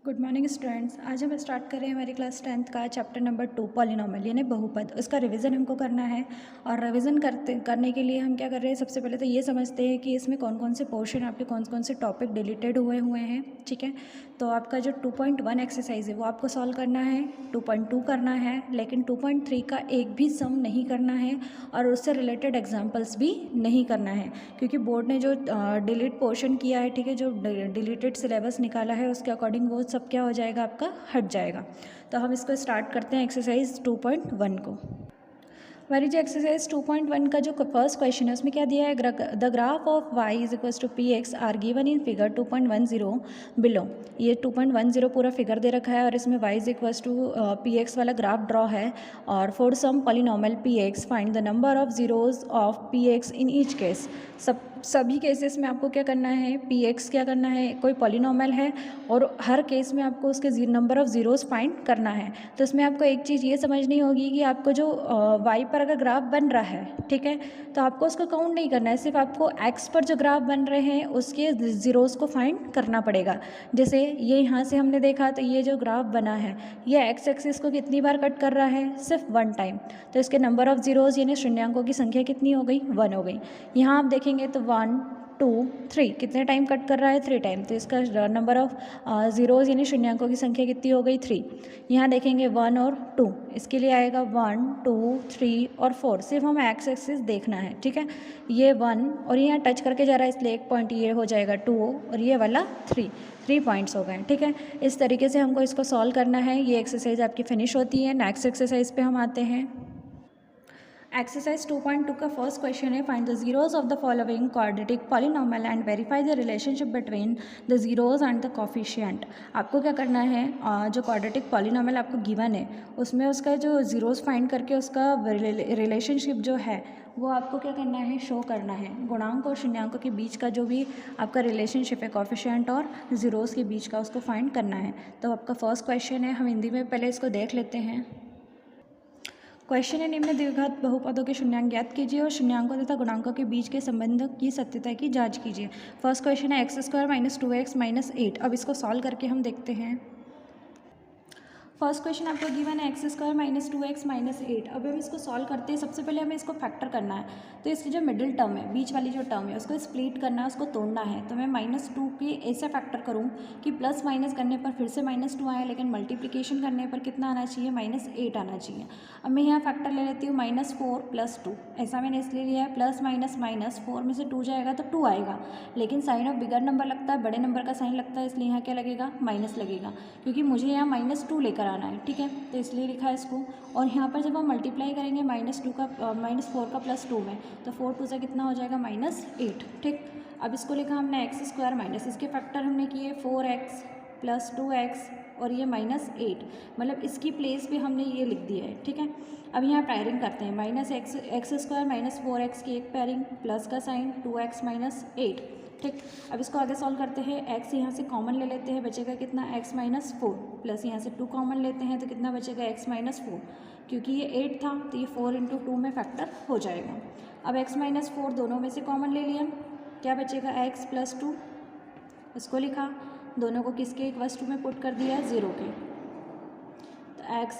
Good morning students. आज हम start कर रहे हैं हमारी क्लास 10th का चैप्टर नंबर 2 पॉलिनॉमियल यानी बहुपद। उसका रिवीजन हमको करना है और रिवीजन करने के लिए हम क्या कर रहे हैं, सबसे पहले तो ये समझते हैं कि इसमें कौन कौन से पोर्शन आपके कौन कौन से टॉपिक डिलीटेड हुए हैं। ठीक है, तो आपका जो 2.1 एक्सरसाइज है वो आपको सॉल्व करना है, 2.2 करना है, लेकिन 2.3 का एक भी सम नहीं करना है और उससे रिलेटेड एग्जाम्पल्स भी नहीं करना है, क्योंकि बोर्ड ने जो डिलीट पोर्शन किया है, ठीक है, जो डिलीटेड सिलेबस निकाला है उसके अकॉर्डिंग वो सब क्या हो जाएगा, आपका हट जाएगा। तो हम इसको स्टार्ट करते हैं एक्सरसाइज 2.1 को। हमारी जो एक्सरसाइज 2.1 का जो फर्स्ट क्वेश्चन है उसमें क्या दिया है, the graph of y is equals to p x are given in figure 2.10 below. ये 2.10 पूरा फिगर दे रखा है और इसमें y is equals to p x वाला ग्राफ ड्रॉ है। और for some polynomial p x find the number of zeros of p x in each case. सभी केसेस में आपको क्या करना है, पी एक्स क्या करना है, कोई पॉलिनॉमियल है और हर केस में आपको उसके नंबर ऑफ ज़ीरोज़ फाइंड करना है। तो इसमें आपको एक चीज़ ये समझनी होगी कि आपको जो वाई पर अगर ग्राफ बन रहा है, ठीक है, तो आपको उसको काउंट नहीं करना है, सिर्फ आपको एक्स पर जो ग्राफ बन रहे हैं उसके ज़ीरोज़ को फाइंड करना पड़ेगा। जैसे ये यहाँ से हमने देखा तो ये जो ग्राफ बना है ये एक्स एक्सिस को कितनी बार कट कर रहा है, सिर्फ 1 टाइम। तो इसके नंबर ऑफ ज़ीरोज़ यानी शून्यांकों की संख्या कितनी हो गई, 1 हो गई। यहाँ आप देखेंगे तो 1 2 3 कितने टाइम कट कर रहा है, 3 टाइम। तो इसका नंबर ऑफ ज़ीरोज़ यानी शून्यांकों की संख्या कितनी हो गई, 3। यहाँ देखेंगे 1 और 2, इसके लिए आएगा 1 2 3 और 4। सिर्फ हमें एक्स एक्सिस देखना है, ठीक है। ये 1 और यहाँ टच करके जा रहा है इसलिए एक पॉइंट ये हो जाएगा 2 और ये वाला 3 पॉइंट्स हो गए, ठीक है। इस तरीके से हमको इसको सॉल्व करना है। ये एक्सरसाइज आपकी फिनिश होती है। नेक्स्ट एक्सरसाइज पे हम आते हैं। एक्सरसाइज 2.2 का फर्स्ट क्वेश्चन है, find the zeros of the following quadratic polynomial and verify the relationship between the zeros and the coefficient. आपको क्या करना है, जो क्वाड्रेटिक पॉलिनॉमियल आपको गिवन है उसमें उसका जो जीरोज फाइंड करके उसका रिलेशनशिप जो है वो आपको क्या करना है, शो करना है। गुणांक और शून्यांकों के बीच का जो भी आपका रिलेशनशिप है कोफिशिएंट और जीरोज के बीच का, उसको फाइंड करना है। तो आपका फर्स्ट क्वेश्चन है, हम हिंदी में पहले इसको देख लेते हैं। क्वेश्चन है, निम्न द्विघात बहुपदों के शून्यांक ज्ञात कीजिए और शून्यांकों तथा गुणांकों के बीच के संबंध की सत्यता की जांच कीजिए। फर्स्ट क्वेश्चन है x² - 2x - 8। अब इसको सॉल्व करके हम देखते हैं। फर्स्ट क्वेश्चन आपको गिवन है x² - 2x - 8। अब हम इसको सॉल्व करते हैं। सबसे पहले हमें इसको फैक्टर करना है, तो इसकी जो मिडिल टर्म है, बीच वाली जो टर्म है, उसको स्प्लिट करना है, उसको तोड़ना है। तो मैं -2 के ऐसे फैक्टर करूँ कि प्लस माइनस करने पर फिर से -2 आए, लेकिन मल्टीप्लिकेशन करने पर कितना आना चाहिए, -8 आना चाहिए। अब मैं यहाँ फैक्टर ले लेती हूँ -4 + 2। ऐसा मैंने इसलिए लिया है, प्लस माइनस माइनस 4 में से 2 जाएगा तो 2 आएगा, लेकिन साइन ऑफ बिगर नंबर लगता है, बड़े नंबर का साइन लगता है, इसलिए यहाँ क्या लगेगा, माइनस लगेगा, क्योंकि मुझे यहाँ -2 लेकर आना है, ठीक है, तो इसलिए लिखा है इसको। और यहाँ पर जब हम मल्टीप्लाई करेंगे -4 का +2 में, तो 4 2 से कितना हो जाएगा, -8, ठीक। अब इसको लिखा हमने x² माइनस, इसके फैक्टर हमने किए 4x + 2x और ये -8, मतलब इसकी प्लेस पे हमने ये लिख दिया है, ठीक है। अब यहाँ पैरिंग करते हैं, -x² - 4x की एक पैरिंग, प्लस का साइन, 2x - 8, ठीक। अब इसको आगे सॉल्व करते हैं। x यहाँ से कॉमन ले लेते हैं, बचेगा कितना, x - 4, प्लस यहाँ से 2 कॉमन लेते हैं तो कितना बचेगा, x - 4, क्योंकि ये 8 था तो ये 4 × 2 में फैक्टर हो जाएगा। अब x - 4 दोनों में से कॉमन ले लिया, क्या बचेगा, x + 2, इसको लिखा, दोनों को किसके = में पुट कर दिया, 0 के। तो x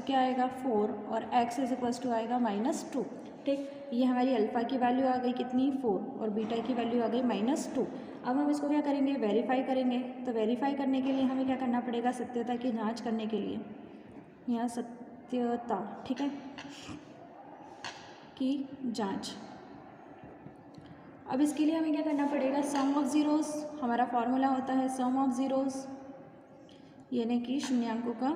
= क्या आएगा, 4 और x = आएगा -2, ठीक। ये हमारी अल्फ़ा की वैल्यू आ गई कितनी, 4, और बीटा की वैल्यू आ गई -2। अब हम इसको क्या करेंगे, वेरीफाई करेंगे। तो वेरीफाई करने के लिए हमें क्या करना पड़ेगा, सत्यता की जांच करने के लिए यहाँ सत्यता, ठीक है, की जांच। अब इसके लिए हमें क्या करना पड़ेगा, सम ऑफ ज़ीरोज़, हमारा फॉर्मूला होता है सम ऑफ ज़ीरोज़, यानी कि शून्यांकों का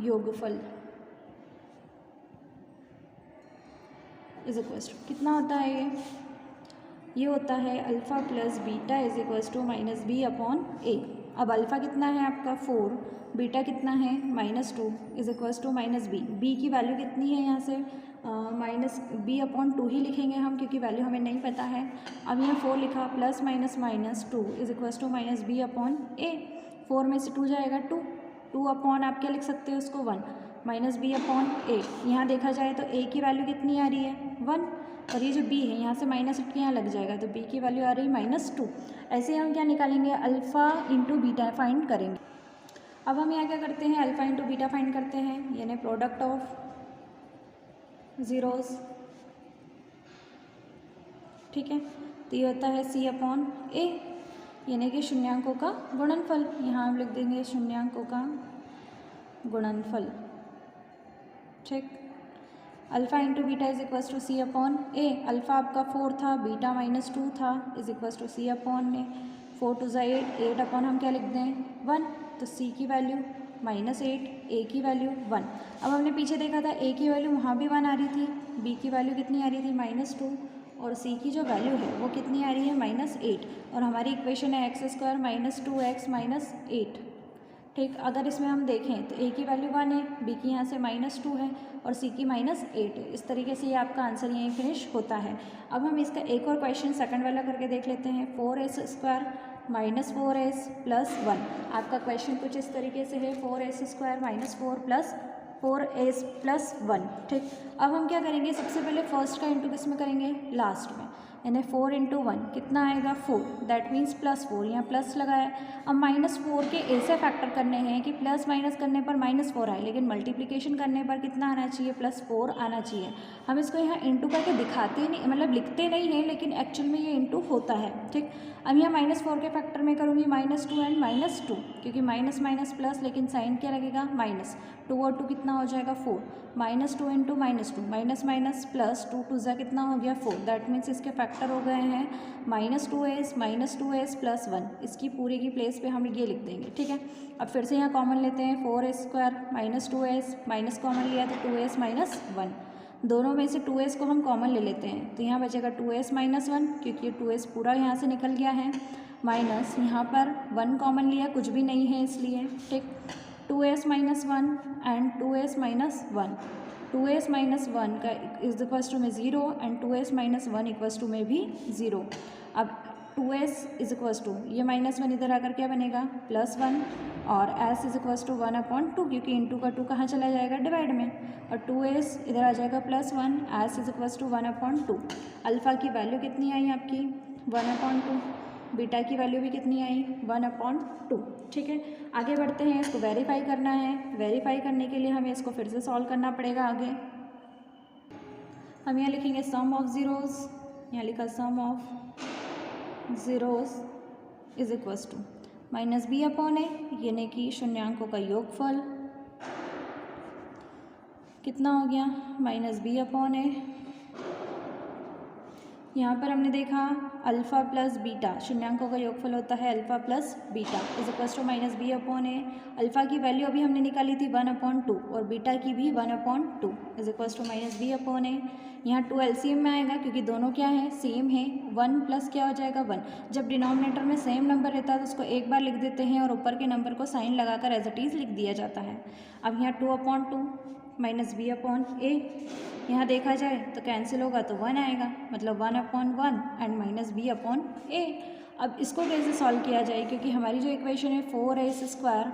योगफल कितना होता है, ये होता है अल्फ़ा + बीटा = -b/a। अब अल्फ़ा कितना है आपका, 4, बीटा कितना है, -2 = -b। b की वैल्यू कितनी है, यहाँ से -b/2 ही लिखेंगे हम, क्योंकि वैल्यू हमें नहीं पता है। अब यहाँ 4 लिखा, प्लस माइनस -2 = -b/a। 4 में से 2 जाएगा 2 अपॉन आप क्या लिख सकते हो उसको, 1। माइनस बी अपॉन ए। यहाँ देखा जाए तो ए की वैल्यू कितनी आ रही है 1, और ये जो बी है यहाँ से माइनस हट के यहाँ लग जाएगा, तो बी की वैल्यू आ रही है -2। ऐसे हम क्या निकालेंगे, अल्फ़ा इंटू बीटा फाइंड करेंगे। अब हम यहाँ क्या करते हैं, अल्फ़ा इंटू बीटा फाइंड करते हैं, यानी प्रोडक्ट ऑफ ज़ीरोज़, ठीक है। तो ये होता है सी अपॉन ए, यानी कि शून्यांकों का गुणनफल। यहाँ हम लिख देंगे शून्यांकों का गुणनफल, ठीक। Alpha into beta is equals to c upon a. Alpha आपका 4 था, बीटा -2 था, is equals to c upon a. 4 2 8, 8 upon हम क्या लिख दें 1, तो सी की वैल्यू -8, ए की वैल्यू 1। अब हमने पीछे देखा था ए की वैल्यू वहाँ भी 1 आ रही थी, बी की वैल्यू कितनी आ रही थी -2, और सी की जो वैल्यू है वो कितनी आ रही है -8, और हमारी इक्वेशन है x² -2x -8, ठीक। अगर इसमें हम देखें तो ए की वैल्यू 1 है, बी की यहाँ से -2 है, और सी की -8 है। इस तरीके से ये आपका आंसर यहीं फिनिश होता है। अब हम इसका एक और क्वेश्चन सेकंड वाला करके देख लेते हैं। 4s² -4s + 1। आपका क्वेश्चन कुछ इस तरीके से है, 4s² -4 + 4s + 1, ठीक। अब हम क्या करेंगे, सबसे पहले फर्स्ट का इंटू किस में करेंगे, लास्ट में, यानी 4 × 1 कितना आएगा 4, दैट मीन्स +4, यहाँ प्लस लगाया। अब -4 के ऐसे फैक्टर करने हैं कि प्लस माइनस करने पर -4 आए, लेकिन मल्टीप्लिकेशन करने पर कितना आना चाहिए, +4 आना चाहिए। हम इसको यहाँ इंटू करके दिखाते नहीं, मतलब लिखते नहीं हैं, लेकिन एक्चुअल में ये इंटू होता है, ठीक। अब यहाँ -4 के फैक्टर में करूँगी -2 एंड -2, क्योंकि माइनस माइनस प्लस, लेकिन साइन क्या लगेगा माइनस। 2 और 2 कितना हो जाएगा 4, -2 × -2, माइनस माइनस प्लस, 2 2 ज़ा कितना हो गया 4, दैट मीन्स इसके फैक्टर हो गए हैं -2s + 1। इसकी पूरी की प्लेस पे हम ये लिख देंगे, ठीक है। अब फिर से यहाँ कॉमन लेते हैं, 4s² -2s, माइनस कॉमन लिया तो 2s - 1, दोनों में से 2s को हम कॉमन ले लेते हैं, तो यहाँ बचेगा 2s - 1, क्योंकि 2s पूरा यहाँ से निकल गया है, माइनस यहाँ पर 1 कॉमन लिया, कुछ भी नहीं है इसलिए, ठीक। 2s - 1 एंड 2s - 1, 2s - 1 का इज इक्वल्स टू में 0 एंड 2s - 1 इक्वल्स टू में भी 0। अब 2s इज इक्वल्स टू, ये -1 इधर आकर क्या बनेगा +1, और s इज इक्वल्स टू 1/2, क्योंकि इंटू का 2 कहाँ चला जाएगा डिवाइड में, और 2s इधर आ जाएगा +1, s is equals to 1/2। Alpha की वैल्यू कितनी आई आपकी 1/2, बीटा की वैल्यू भी कितनी आई 1/2, ठीक है। आगे बढ़ते हैं, इसको वेरीफाई करना है। वेरीफाई करने के लिए हमें इसको फिर से सॉल्व करना पड़ेगा। आगे हम यहाँ लिखेंगे सम ऑफ ज़ीरोज़, यहाँ लिखा sum of zeros is equals to -b/a, यानी कि शून्यांकों का योगफल कितना हो गया -b/a। यहाँ पर हमने देखा अल्फ़ा प्लस बीटा, शून्यांकों का योगफल होता है alpha plus beta, is equals to -b/a। Alpha की वैल्यू अभी हमने निकाली थी 1/2, और बीटा की भी 1/2, इज इक्वल्स टू -b/a। यहाँ 2 एलसीएम में आएगा, क्योंकि दोनों क्या है सेम है, 1 प्लस क्या हो जाएगा 1। जब डिनोमिनेटर में सेम नंबर रहता है तो उसको एक बार लिख देते हैं, और ऊपर के नंबर को साइन लगाकर एज इट इज़ लिख दिया जाता है। अब यहाँ 2/2 -b/a, यहाँ देखा जाए तो कैंसिल होगा तो 1 आएगा, मतलब 1/1 एंड -b/a। अब इसको कैसे सॉल्व किया जाए, क्योंकि हमारी जो इक्वेशन है 4s²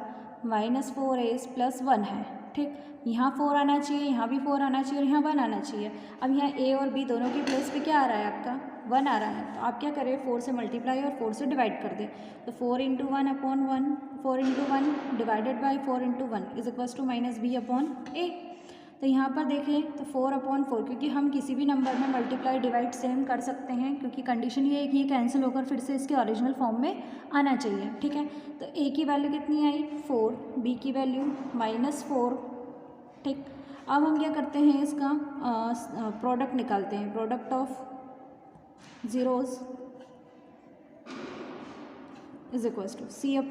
-4s + 1 है, ठीक। यहाँ 4 आना चाहिए, यहाँ भी 4 आना चाहिए, और यहाँ 1 आना चाहिए। अब यहाँ a और b दोनों की प्लेस पे क्या आ रहा है आपका 1 आ रहा है, तो आप क्या करें 4 से मल्टीप्लाई और 4 से डिवाइड कर दें, तो 4 × 1/1, 4 × 1 divided by 4 × 1 is equals to -b/a। तो यहाँ पर देखें तो 4/4, क्योंकि हम किसी भी नंबर में मल्टीप्लाई डिवाइड सेम कर सकते हैं, क्योंकि कंडीशन ये है कि ये कैंसिल होकर फिर से इसके ओरिजिनल फॉर्म में आना चाहिए, ठीक है। तो a की वैल्यू कितनी आई 4, b की वैल्यू -4, ठीक। अब हम क्या करते हैं, इसका प्रोडक्ट निकालते हैं, product of zeros is equals to c/a,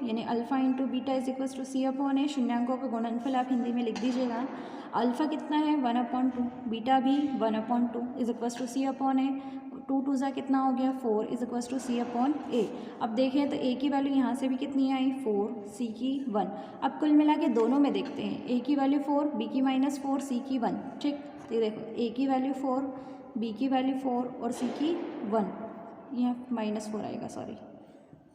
यानी alpha into beta is equals to c/a। शून्यांकों का गुणनफल आप हिंदी में लिख दीजिएगा। अल्फ़ा कितना है 1/2, बीटा भी 1/2 इज इक्वल्स टू c/a। 2 2 ज़ा कितना हो गया 4 इज इक्वल्स टू c/a। अब देखें तो a की वैल्यू यहाँ से भी कितनी आई 4, c की 1। अब कुल मिला के दोनों में देखते हैं, a की वैल्यू 4, b की -4, c की 1, ठीक। तो ये देखो a की वैल्यू 4, b की वैल्यू 4 और c की 1, यहाँ -4 आएगा, सॉरी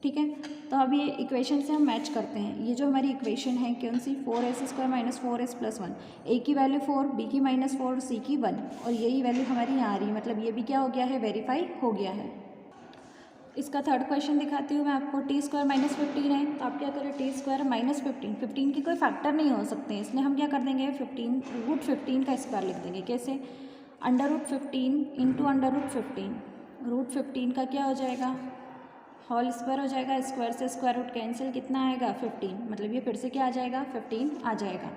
ठीक है। तो अब ये इक्वेशन से हम मैच करते हैं। ये जो हमारी इक्वेशन है कौन सी, 4s² माइनस 4s प्लस 1, ए की वैल्यू 4, बी की -4, सी की 1, और यही वैल्यू हमारी यहाँ आ रही है, मतलब ये भी क्या हो गया है, वेरीफाई हो गया है। इसका थर्ड क्वेश्चन दिखाती हूँ मैं आपको। t² माइनस 15 है, तो आप क्या करें, t² माइनस 15, 15 की कोई फैक्टर नहीं हो सकते हैं, इसलिए हम क्या कर देंगे, 15 रूट 15 का स्क्वायर लिख देंगे। कैसे, under root 15 into under root 15, root 15 का क्या हो जाएगा, होल स्क्वायर हो जाएगा, स्क्वायर से स्क्वायर रूट कैंसिल, कितना आएगा 15, मतलब ये फिर से क्या आ जाएगा, 15 आ जाएगा।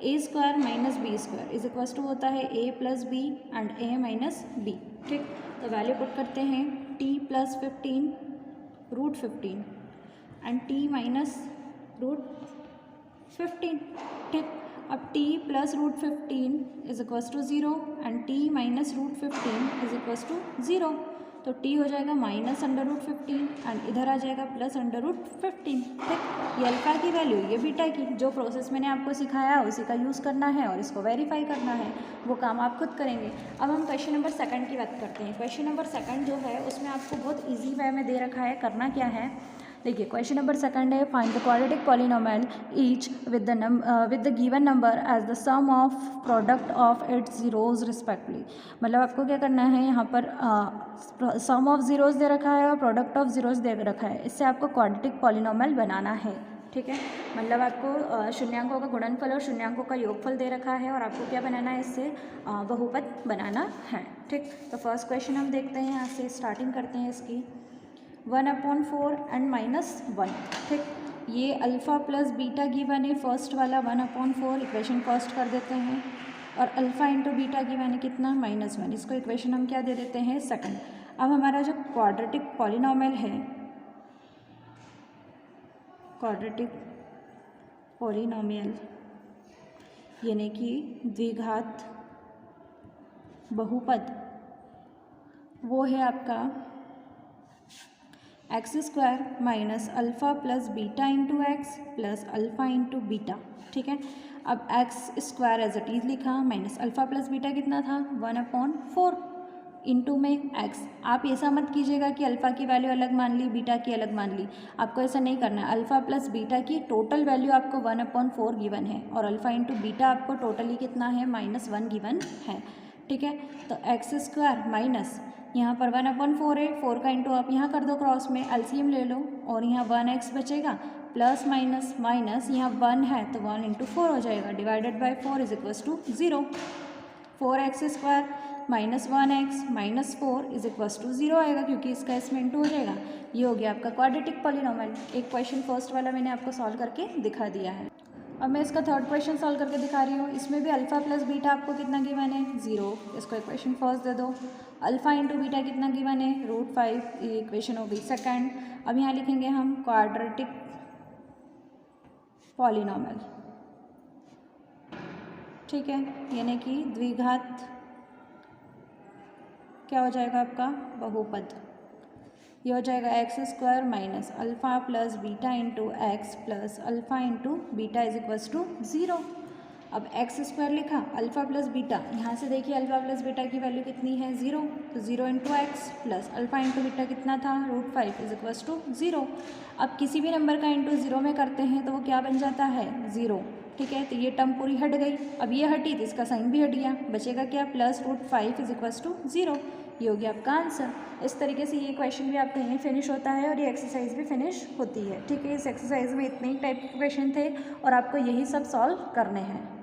a² minus b² is equal to होता है a plus b and a minus b. ठीक, तो वैल्यू पुट करते हैं, t plus 15 root 15 and t minus root 15। ठीक, अब t plus root 15 is equal to 0 and t minus root 15 is equal to 0। तो t हो जाएगा माइनस अंडर रूट 15 एंड इधर आ जाएगा प्लस अंडर रूट 15। ठीक, ये अल्फा की वैल्यू, ये बीटा की, जो प्रोसेस मैंने आपको सिखाया उसी का यूज़ करना है और इसको वेरीफाई करना है, वो काम आप खुद करेंगे। अब हम क्वेश्चन नंबर 2 की बात करते हैं। क्वेश्चन नंबर 2 जो है उसमें आपको बहुत ईजी वे में दे रखा है, करना क्या है, देखिए क्वेश्चन नंबर 2 है, find the quadratic polynomial each with the given number as the sum of product of its zeros respectively. मतलब आपको क्या करना है, यहाँ पर सम ऑफ जीरोज दे रखा है और प्रोडक्ट ऑफ जीरोज दे रखा है, इससे आपको क्वाड्रेटिक पॉलिनोमियल बनाना है। ठीक है, मतलब आपको शून्यांकों का गुणनफल और शून्यांकों का योगफल दे रखा है और आपको क्या बनाना है, इससे बहुपद बनाना है। ठीक, तो फर्स्ट क्वेश्चन हम देखते हैं, यहाँ से स्टार्टिंग करते हैं इसकी। 1/4 एंड -1। ठीक, ये अल्फ़ा प्लस बीटा गिवन है, फर्स्ट वाला 1/4 इक्वेशन फर्स्ट कर देते हैं, और अल्फ़ा इंटू बीटा गिवन है कितना, -1, इसको इक्वेशन हम क्या दे देते हैं, सेकंड। अब हमारा जो क्वाड्रेटिक पॉलिनोमियल है, क्वाड्रेटिक पॉलिनोमियल यानी कि द्विघात बहुपद, वो है आपका x² minus alpha plus beta into x plus alpha into beta. ठीक है, अब x² एज इट इज़ लिखा, माइनस अल्फ़ा प्लस बीटा कितना था, 1/4 इंटू में x। आप ऐसा मत कीजिएगा कि अल्फ़ा की वैल्यू अलग मान ली, बीटा की अलग मान ली, आपको ऐसा नहीं करना है। अल्फ़ा प्लस बीटा की टोटल वैल्यू आपको 1/4 गिवन है और अल्फ़ा इंटू बीटा आपको टोटली कितना है, -1 गिवन है। ठीक है, तो x² माइनस यहाँ पर 1/4 है, 4 का इंटू आप यहाँ कर दो क्रॉस में, एलसीएम ले लो, और यहाँ 1x बचेगा, प्लस माइनस माइनस यहाँ 1 है तो 1 इंटू 4 हो जाएगा, divided by 4 is equals to 0। 4x² minus 1x minus 4 is equals to 0 आएगा, क्योंकि इसका इसमें इंटू हो जाएगा। ये हो गया आपका क्वाड्रेटिक पॉलिनोमियल। एक क्वेश्चन फर्स्ट वाला मैंने आपको सॉल्व करके दिखा दिया है। अब मैं इसका थर्ड क्वेश्चन सॉल्व करके दिखा रही हूँ। इसमें भी अल्फ़ा प्लस बीटा आपको कितना गिवन है, 0, इसको इक्वेशन फर्स्ट दे दो। अल्फ़ा इंटू बीटा कितना गिवन है, √5, ये इक्वेशन हो गई सेकंड। अब यहाँ लिखेंगे हम क्वाड्रेटिक पॉलिनोमियल। ठीक है, यानी कि द्विघात क्या हो जाएगा आपका, बहुपद। ये हो जाएगा x² minus alpha plus beta into x plus alpha into beta is equals to 0। अब x² लिखा, अल्फ़ा प्लस बीटा, यहाँ से देखिए अल्फ़ा प्लस बीटा की वैल्यू कितनी है, 0, तो 0 into x plus alpha into beta कितना था, √5 इज इक्वल्स टू 0। अब किसी भी नंबर का इंटू 0 में करते हैं तो वो क्या बन जाता है, 0। ठीक है, तो ये टर्म पूरी हट गई। अब ये हटी तो इसका साइन भी हट गया, बचेगा क्या, प्लस √5 इज इक्वल्स टू 0। ये हो गया आपका आंसर। इस तरीके से ये क्वेश्चन भी आपका यहीं फिनिश होता है और ये एक्सरसाइज भी फिनिश होती है। ठीक है, इस एक्सरसाइज में इतने ही टाइप के क्वेश्चन थे और आपको यही सब सॉल्व करने हैं।